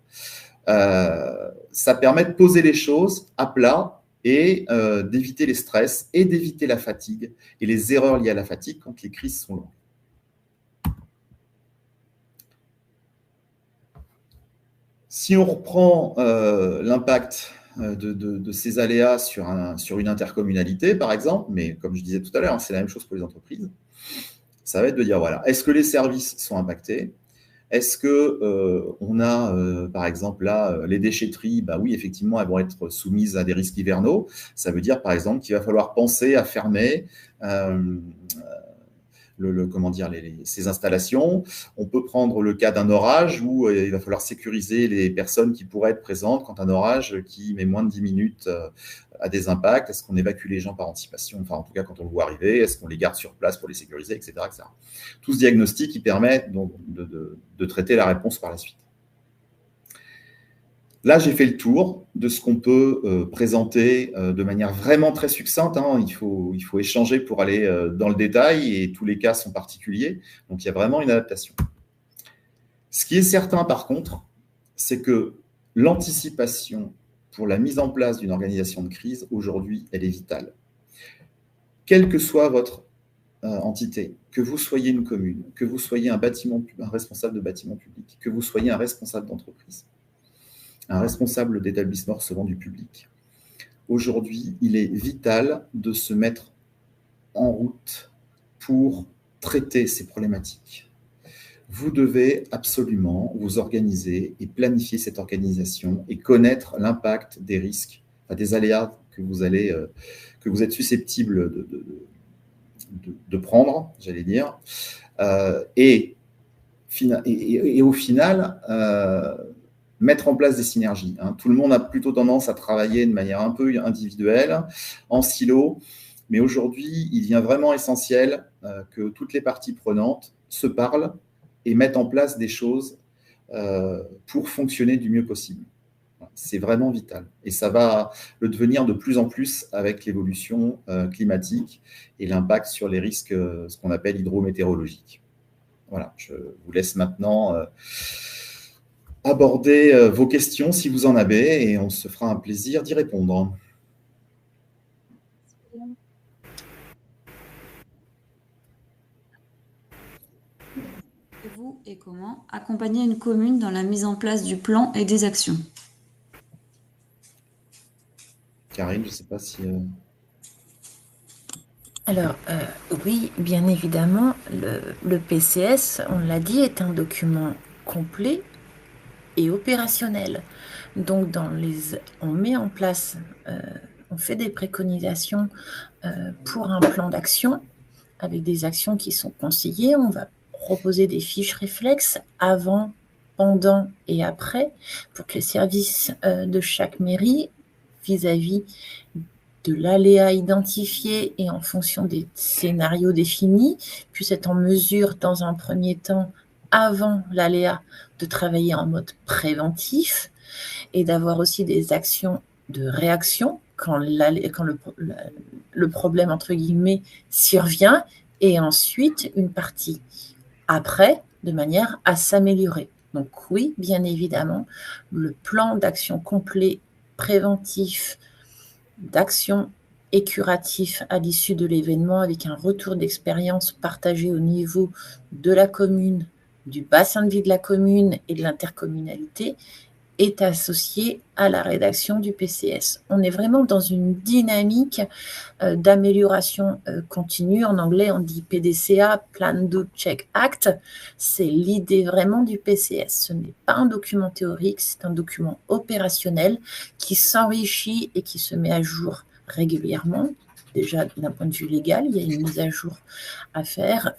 Ça permet de poser les choses à plat et d'éviter les stress et d'éviter la fatigue et les erreurs liées à la fatigue quand les crises sont longues. Si on reprend l'impact de ces aléas sur une intercommunalité, par exemple, mais comme je disais tout à l'heure, c'est la même chose pour les entreprises, ça va être de dire, voilà, est-ce que les services sont impactés ? Est-ce qu'on a, par exemple, là, les déchetteries, bah oui, effectivement, elles vont être soumises à des risques hivernaux. Ça veut dire, par exemple, qu'il va falloir penser à fermer ces installations. On peut prendre le cas d'un orage où il va falloir sécuriser les personnes qui pourraient être présentes quand un orage qui met moins de 10 minutes a des impacts. Est-ce qu'on évacue les gens par anticipation? Enfin, en tout cas, quand on le voit arriver, est-ce qu'on les garde sur place pour les sécuriser, etc., etc. Tout ce diagnostic qui permet donc de traiter la réponse par la suite. Là, j'ai fait le tour de ce qu'on peut présenter de manière vraiment très succincte. Hein. Il faut échanger pour aller dans le détail et tous les cas sont particuliers. Donc, il y a vraiment une adaptation. Ce qui est certain, par contre, c'est que l'anticipation pour la mise en place d'une organisation de crise, aujourd'hui, elle est vitale. Quelle que soit votre entité, que vous soyez une commune, que vous soyez un responsable de bâtiment public, que vous soyez un responsable d'entreprise, un responsable d'établissement recevant du public. Aujourd'hui, il est vital de se mettre en route pour traiter ces problématiques. Vous devez absolument vous organiser et planifier cette organisation et connaître l'impact des risques, des aléas que vous êtes susceptible de prendre, j'allais dire, et et au final, mettre en place des synergies. Hein. Tout le monde a plutôt tendance à travailler de manière un peu individuelle, en silo, mais aujourd'hui, il devient vraiment essentiel que toutes les parties prenantes se parlent et mettent en place des choses pour fonctionner du mieux possible. C'est vraiment vital. Et ça va le devenir de plus en plus avec l'évolution climatique et l'impact sur les risques, ce qu'on appelle hydrométéorologiques. Voilà, je vous laisse maintenant aborder vos questions si vous en avez et on se fera un plaisir d'y répondre. Vous et comment accompagner une commune dans la mise en place du plan et des actions? Karine, je ne sais pas si... Alors, oui, bien évidemment, le PCS, on l'a dit, est un document complet et opérationnel. Donc, on met en place, on fait des préconisations pour un plan d'action avec des actions qui sont conseillées. On va proposer des fiches réflexes avant, pendant et après pour que les services de chaque mairie vis-à-vis de l'aléa identifié et en fonction des scénarios définis, puissent être en mesure, dans un premier temps, avant l'aléa, de travailler en mode préventif et d'avoir aussi des actions de réaction quand le problème, entre guillemets, survient, et ensuite une partie après, de manière à s'améliorer. Donc oui, bien évidemment, le plan d'action complet, préventif, d'action et curatif à l'issue de l'événement avec un retour d'expérience partagé au niveau de la commune, du bassin de vie de la commune et de l'intercommunalité est associé à la rédaction du PCS. On est vraiment dans une dynamique d'amélioration continue. En anglais, on dit PDCA, Plan, Do, Check, Act. C'est l'idée vraiment du PCS. Ce n'est pas un document théorique, c'est un document opérationnel qui s'enrichit et qui se met à jour régulièrement. Déjà, d'un point de vue légal, il y a une mise à jour à faire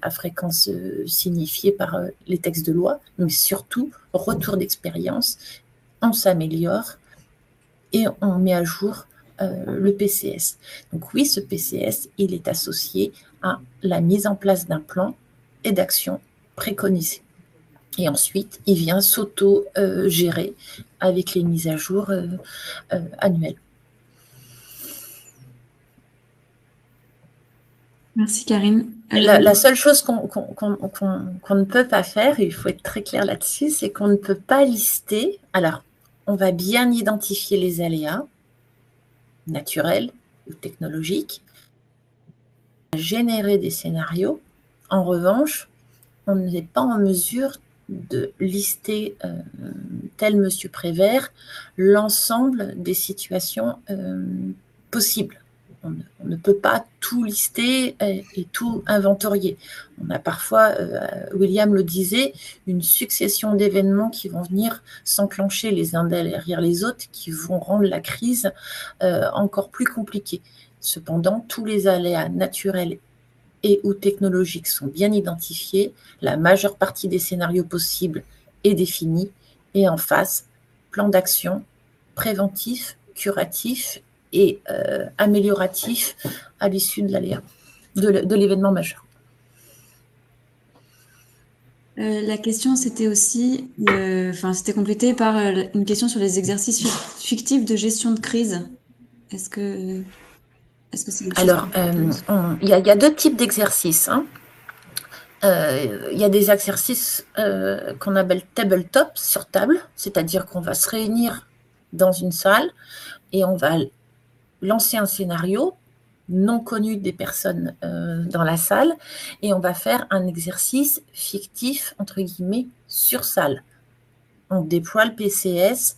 à fréquence signifiée par les textes de loi, mais surtout, retour d'expérience, on s'améliore et on met à jour le PCS. Donc oui, ce PCS, il est associé à la mise en place d'un plan et d'actions préconisées. Et ensuite, il vient s'auto-gérer avec les mises à jour annuelles. Merci Karine. La seule chose qu'on ne peut pas faire, et il faut être très clair là-dessus, c'est qu'on ne peut pas lister. Alors, on va bien identifier les aléas naturels ou technologiques, générer des scénarios. En revanche, on n'est pas en mesure de lister, tel monsieur Prévert, l'ensemble des situations possibles. On ne peut pas tout lister et tout inventorier. On a parfois, William le disait, une succession d'événements qui vont venir s'enclencher les uns derrière les autres, qui vont rendre la crise encore plus compliquée. Cependant, tous les aléas naturels et ou technologiques sont bien identifiés, la majeure partie des scénarios possibles est définie, et en face, plan d'action préventif, curatif et amélioratif à l'issue de l'aléa, de l'événement majeur. La question, c'était aussi, c'était complété par une question sur les exercices fictifs de gestion de crise. Est-ce que c'est Alors, il y a deux types d'exercices. Hein. Il y a des exercices qu'on appelle tabletop, sur table, c'est-à-dire qu'on va se réunir dans une salle et on va lancer un scénario non connu des personnes dans la salle et on va faire un exercice fictif, entre guillemets, sur salle. On déploie le PCS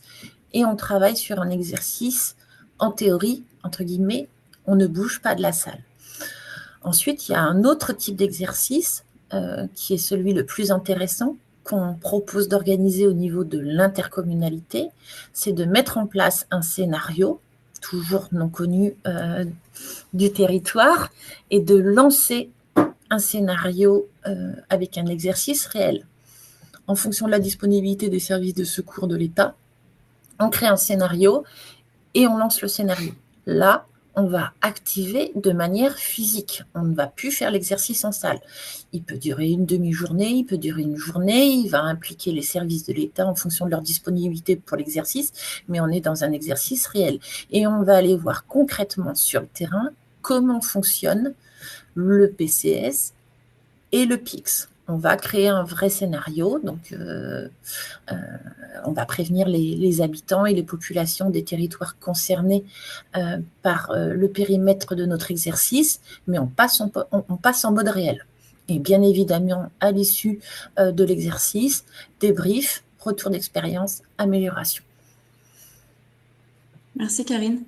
et on travaille sur un exercice en théorie, entre guillemets, on ne bouge pas de la salle. Ensuite, il y a un autre type d'exercice qui est celui le plus intéressant qu'on propose d'organiser au niveau de l'intercommunalité, c'est de mettre en place un scénario, toujours non connu du territoire, et de lancer un scénario avec un exercice réel. en fonction de la disponibilité des services de secours de l'État. On crée un scénario et on lance le scénario. Là, on va activer de manière physique. On ne va plus faire l'exercice en salle. Il peut durer une demi-journée, il peut durer une journée, il va impliquer les services de l'État en fonction de leur disponibilité pour l'exercice, mais on est dans un exercice réel. Et on va aller voir concrètement sur le terrain comment fonctionne le PCS et le PIX. On va créer un vrai scénario, donc on va prévenir les habitants et les populations des territoires concernés par le périmètre de notre exercice, mais on passe en mode réel. Et bien évidemment, à l'issue de l'exercice, débrief, retour d'expérience, amélioration. Merci Karine.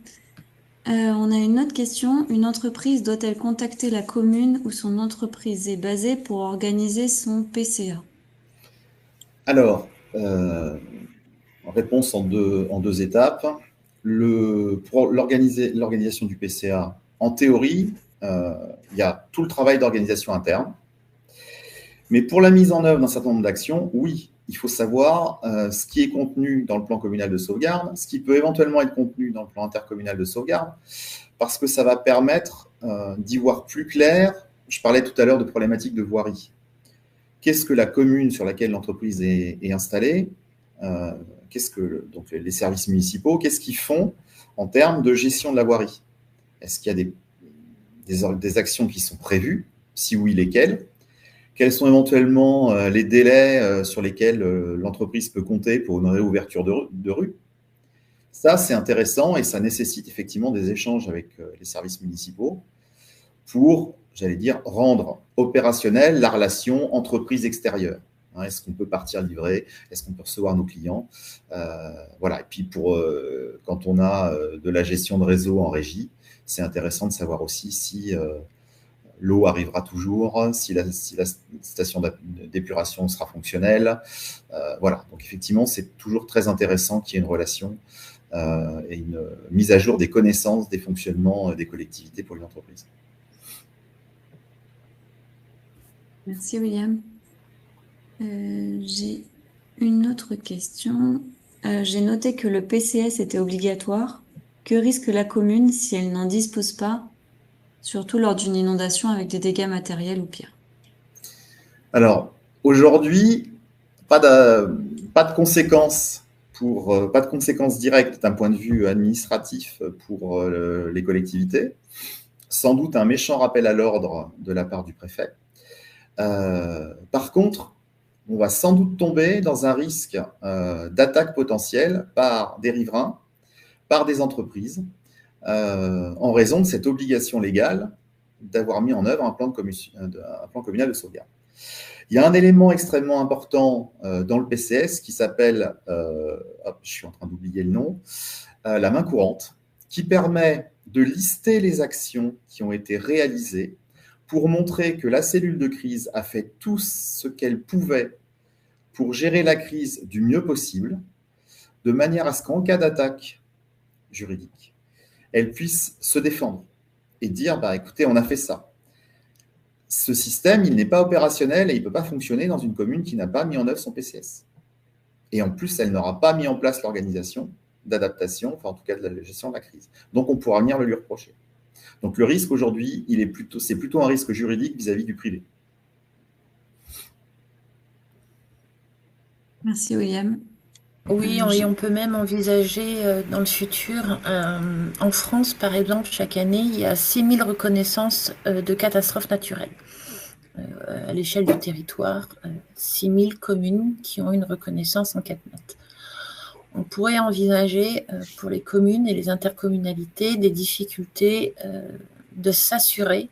On a une autre question. Une entreprise doit-elle contacter la commune où son entreprise est basée pour organiser son PCA? Alors, réponse en deux étapes. Pour l'organisation du PCA, en théorie, il y a tout le travail d'organisation interne. Mais pour la mise en œuvre d'un certain nombre d'actions, oui, il faut savoir ce qui est contenu dans le plan communal de sauvegarde, ce qui peut éventuellement être contenu dans le plan intercommunal de sauvegarde, parce que ça va permettre d'y voir plus clair. Je parlais tout à l'heure de problématiques de voirie. Qu'est-ce que la commune sur laquelle l'entreprise est installée, donc les services municipaux, qu'est-ce qu'ils font en termes de gestion de la voirie? Est-ce qu'il y a des actions qui sont prévues? Si oui, lesquelles? Quels sont éventuellement les délais sur lesquels l'entreprise peut compter pour une réouverture de rue? Ça, c'est intéressant et ça nécessite effectivement des échanges avec les services municipaux pour, j'allais dire, rendre opérationnelle la relation entreprise extérieure. Est-ce qu'on peut partir livrer? Est-ce qu'on peut recevoir nos clients? Voilà. Et puis, quand on a de la gestion de réseau en régie, c'est intéressant de savoir aussi si l'eau arrivera toujours, si la station d'épuration sera fonctionnelle. Voilà. Donc, effectivement, c'est toujours très intéressant qu'il y ait une relation et une mise à jour des connaissances, des fonctionnements des collectivités pour une entreprise. Merci William. J'ai une autre question. J'ai noté que le PCS était obligatoire. Que risque la commune si elle n'en dispose pas, surtout lors d'une inondation avec des dégâts matériels ou pire? Alors, aujourd'hui, pas de conséquences pas de conséquences directes d'un point de vue administratif pour les collectivités. Sans doute un méchant rappel à l'ordre de la part du préfet. Par contre, on va sans doute tomber dans un risque d'attaque potentielle par des riverains, par des entreprises, en raison de cette obligation légale d'avoir mis en œuvre un plan communal de sauvegarde. Il y a un élément extrêmement important dans le PCS qui s'appelle, je suis en train d'oublier le nom, la main courante, qui permet de lister les actions qui ont été réalisées pour montrer que la cellule de crise a fait tout ce qu'elle pouvait pour gérer la crise du mieux possible, de manière à ce qu'en cas d'attaque juridique, elle puisse se défendre et dire, écoutez, on a fait ça. Ce système, il n'est pas opérationnel et il ne peut pas fonctionner dans une commune qui n'a pas mis en œuvre son PCS. Et en plus, elle n'aura pas mis en place l'organisation d'adaptation, enfin en tout cas de la gestion de la crise. Donc, on pourra venir le lui reprocher. Donc, le risque aujourd'hui, c'est plutôt un risque juridique vis-à-vis du privé. Merci, William. Oui, on peut même envisager dans le futur, en France, par exemple, chaque année, il y a 6000 reconnaissances de catastrophes naturelles. À l'échelle du territoire, 6000 communes qui ont une reconnaissance en 4 notes. On pourrait envisager pour les communes et les intercommunalités des difficultés de s'assurer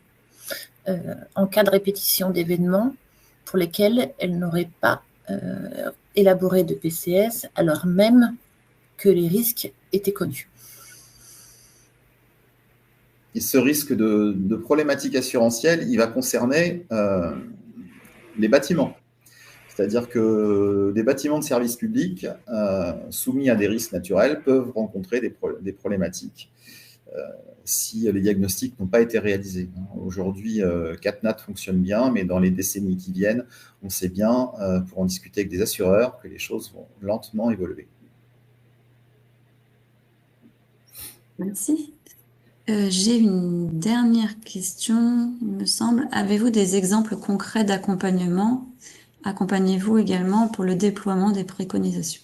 en cas de répétition d'événements pour lesquels elles n'auraient pas élaboré de PCS alors même que les risques étaient connus. Et ce risque de problématique assurantielle, il va concerner les bâtiments. C'est-à-dire que des bâtiments de service public soumis à des risques naturels peuvent rencontrer des problématiques si les diagnostics n'ont pas été réalisés. Aujourd'hui, CatNat fonctionne bien, mais dans les décennies qui viennent, on sait bien, pour en discuter avec des assureurs, que les choses vont lentement évoluer. Merci. J'ai une dernière question, il me semble. Avez-vous des exemples concrets d'accompagnement? Accompagnez-vous également pour le déploiement des préconisations?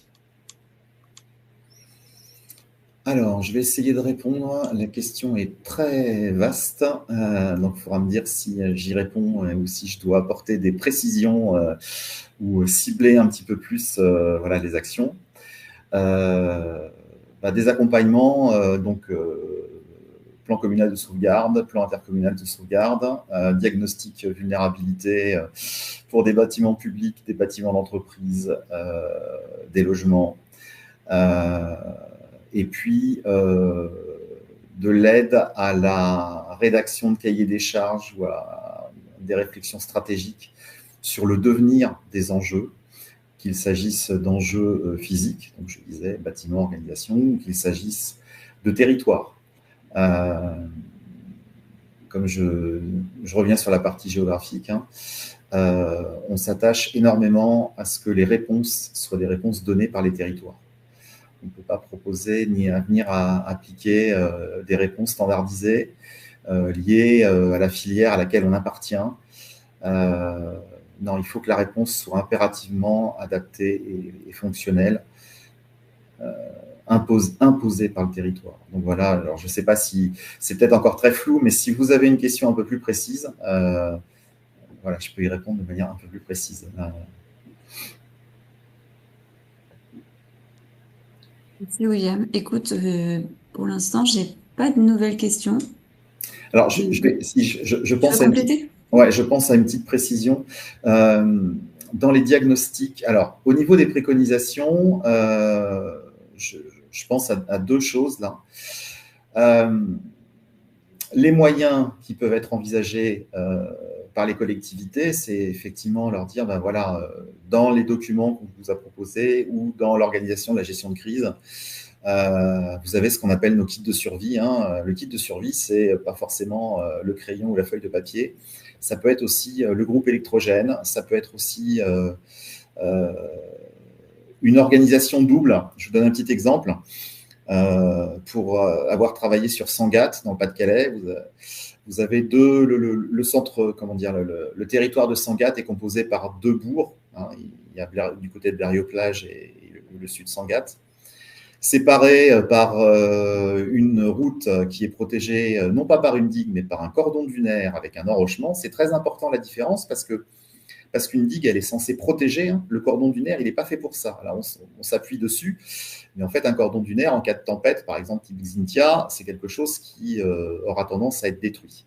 Alors, je vais essayer de répondre. La question est très vaste, donc il faudra me dire si j'y réponds ou si je dois apporter des précisions ou cibler un petit peu plus voilà, les actions. Des accompagnements, plan communal de sauvegarde, plan intercommunal de sauvegarde, diagnostic vulnérabilité pour des bâtiments publics, des bâtiments d'entreprise, des logements. Et puis de l'aide à la rédaction de cahiers des charges ou à des réflexions stratégiques sur le devenir des enjeux, qu'il s'agisse d'enjeux physiques, donc je disais bâtiment, organisation, ou qu'il s'agisse de territoire. Comme je reviens sur la partie géographique, on s'attache énormément à ce que les réponses soient des réponses données par les territoires. On ne peut pas proposer ni venir à appliquer des réponses standardisées liées à la filière à laquelle on appartient. Non, il faut que la réponse soit impérativement adaptée et fonctionnelle, imposée par le territoire. Donc voilà, alors je ne sais pas si c'est peut-être encore très flou, mais si vous avez une question un peu plus précise, voilà, je peux y répondre de manière un peu plus précise. Merci William. Écoute, pour l'instant, je n'ai pas de nouvelles questions. Alors, je pense à une petite précision. Dans les diagnostics, alors, au niveau des préconisations, je pense à deux choses là. Les moyens qui peuvent être envisagés par les collectivités, c'est effectivement leur dire, voilà, dans les documents qu'on vous a proposés ou dans l'organisation de la gestion de crise, vous avez ce qu'on appelle nos kits de survie. Le kit de survie, c'est pas forcément le crayon ou la feuille de papier. Ça peut être aussi le groupe électrogène. Ça peut être aussi une organisation double. Je vous donne un petit exemple. Pour avoir travaillé sur Sangatte, dans le Pas-de-Calais, vous avez le centre, comment dire, le territoire de Sangatte est composé par deux bourgs. Il y a du côté de Blériot-Plage et le sud de Sangatte, séparés par une route qui est protégée non pas par une digue, mais par un cordon dunaire avec un enrochement. C'est très important la différence parce qu'une digue, elle est censée protéger. Le cordon dunaire, il n'est pas fait pour ça. Là, on s'appuie dessus. Mais en fait, un cordon dunaire, en cas de tempête, par exemple, type Xynthia, c'est quelque chose qui aura tendance à être détruit.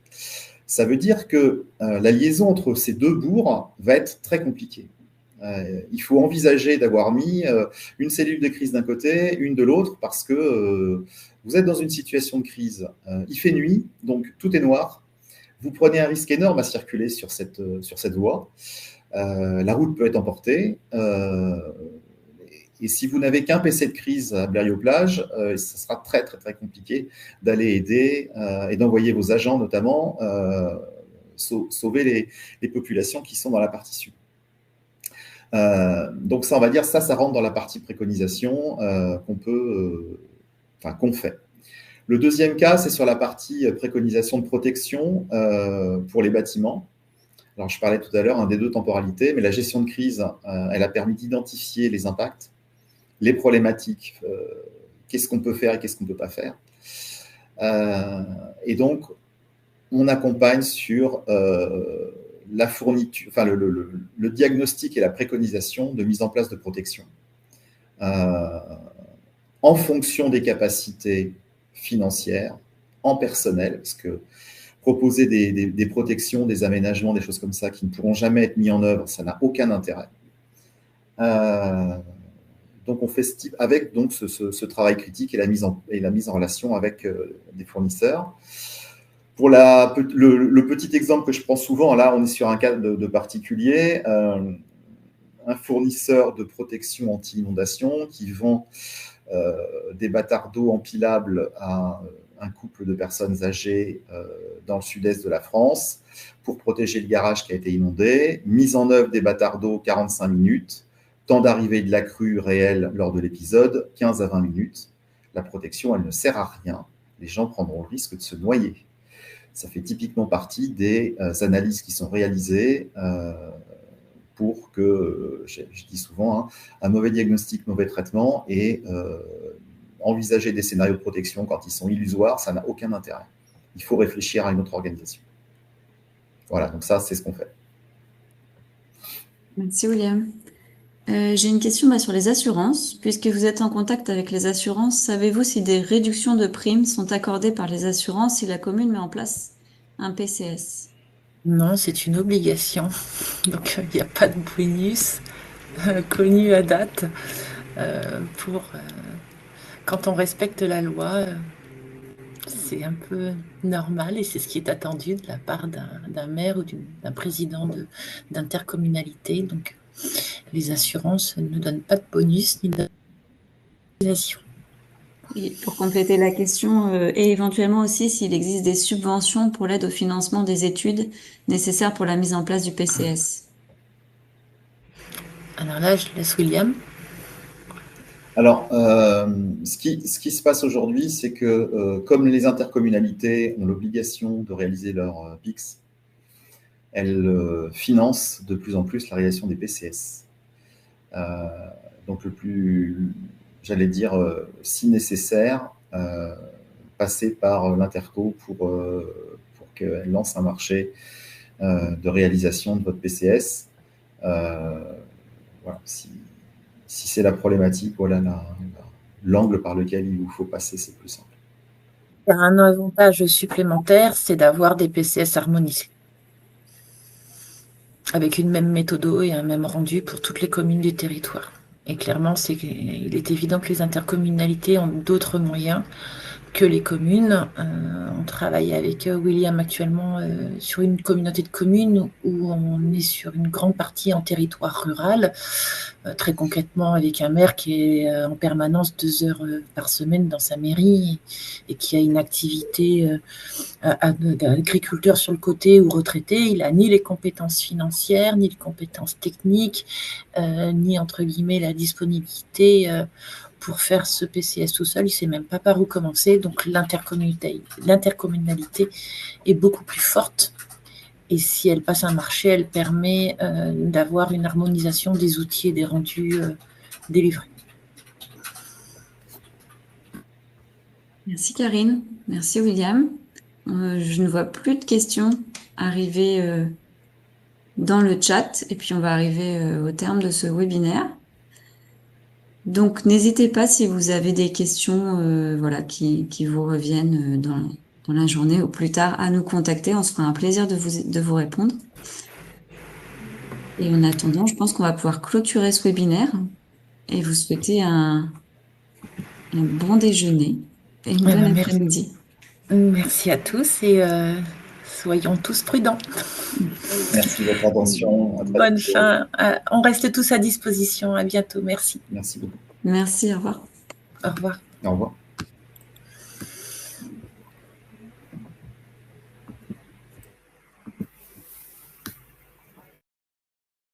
Ça veut dire que la liaison entre ces deux bourgs va être très compliquée. Il faut envisager d'avoir mis une cellule de crise d'un côté, une de l'autre, parce que vous êtes dans une situation de crise. Il fait nuit, donc tout est noir. Vous prenez un risque énorme à circuler sur cette voie. La route peut être emportée. Et si vous n'avez qu'un PC de crise à Blériot-Plage, ça sera très, très, très compliqué d'aller aider et d'envoyer vos agents, notamment, sauver les populations qui sont dans la partie sud. Donc ça, on va dire, ça rentre dans la partie préconisation qu'on fait. Le deuxième cas, c'est sur la partie préconisation de protection pour les bâtiments. Alors, je parlais tout à l'heure des deux temporalités, mais la gestion de crise, elle a permis d'identifier les impacts, les problématiques, qu'est-ce qu'on peut faire et qu'est-ce qu'on ne peut pas faire. Et donc, on accompagne sur la fourniture, enfin le diagnostic et la préconisation de mise en place de protection en fonction des capacités financières, en personnel, parce que proposer des protections, des aménagements, des choses comme ça qui ne pourront jamais être mis en œuvre, ça n'a aucun intérêt. Donc, on fait avec donc, ce travail critique et la mise en relation avec des fournisseurs. Pour le petit exemple que je prends souvent, là, on est sur un cas de particulier, un fournisseur de protection anti-inondation qui vend des bâtards d'eau empilables à un couple de personnes âgées dans le sud-est de la France pour protéger le garage qui a été inondé. Mise en œuvre des bâtards d'eau, 45 minutes. Temps d'arrivée de la crue réelle lors de l'épisode, 15 à 20 minutes. La protection, elle ne sert à rien. Les gens prendront le risque de se noyer. Ça fait typiquement partie des analyses qui sont réalisées pour que, je dis souvent, un mauvais diagnostic, mauvais traitement, et envisager des scénarios de protection quand ils sont illusoires, ça n'a aucun intérêt. Il faut réfléchir à une autre organisation. Voilà, donc ça, c'est ce qu'on fait. Merci William. J'ai une question sur les assurances. Puisque vous êtes en contact avec les assurances, savez-vous si des réductions de primes sont accordées par les assurances si la commune met en place un PCS? Non, c'est une obligation. Donc, il n'y a pas de bonus connu à date quand on respecte la loi. C'est un peu normal et c'est ce qui est attendu de la part d'un maire ou d'un président d'intercommunalité. Donc, les assurances ne donnent pas de bonus ni d'indemnisation. Et pour compléter la question, et éventuellement aussi s'il existe des subventions pour l'aide au financement des études nécessaires pour la mise en place du PCS. Alors là, je laisse William. Alors, ce qui se passe aujourd'hui, c'est que comme les intercommunalités ont l'obligation de réaliser leur PIX, elles financent de plus en plus la réalisation des PCS. Donc, j'allais dire, si nécessaire, passer par l'Interco pour qu'elle lance un marché de réalisation de votre PCS. Voilà, si c'est la problématique, voilà l'angle par lequel il vous faut passer, c'est plus simple. Un avantage supplémentaire, c'est d'avoir des PCS harmonisés, avec une même méthode et un même rendu pour toutes les communes du territoire. Et clairement, il est évident que les intercommunalités ont d'autres moyens que les communes. On travaille avec William actuellement sur une communauté de communes où on est sur une grande partie en territoire rural, très concrètement avec un maire qui est en permanence 2 heures par semaine dans sa mairie et qui a une activité d'agriculteur sur le côté ou retraité. Il n'a ni les compétences financières, ni les compétences techniques, ni entre guillemets la disponibilité pour faire ce PCS tout seul. Il ne sait même pas par où commencer. Donc l'intercommunalité est beaucoup plus forte. Et si elle passe un marché, elle permet d'avoir une harmonisation des outils et des rendus délivrés. Merci Karine. Merci William. Je ne vois plus de questions arriver dans le chat. Et puis on va arriver au terme de ce webinaire. Donc, n'hésitez pas si vous avez des questions qui vous reviennent dans la journée ou plus tard à nous contacter. On se fera un plaisir de vous répondre. Et en attendant, je pense qu'on va pouvoir clôturer ce webinaire et vous souhaiter un bon déjeuner et une bonne après-midi. Merci à tous et soyons tous prudents. Merci de votre attention. Bonne fin. On reste tous à disposition. À bientôt. Merci. Merci beaucoup. Merci, au revoir. Au revoir. Au revoir.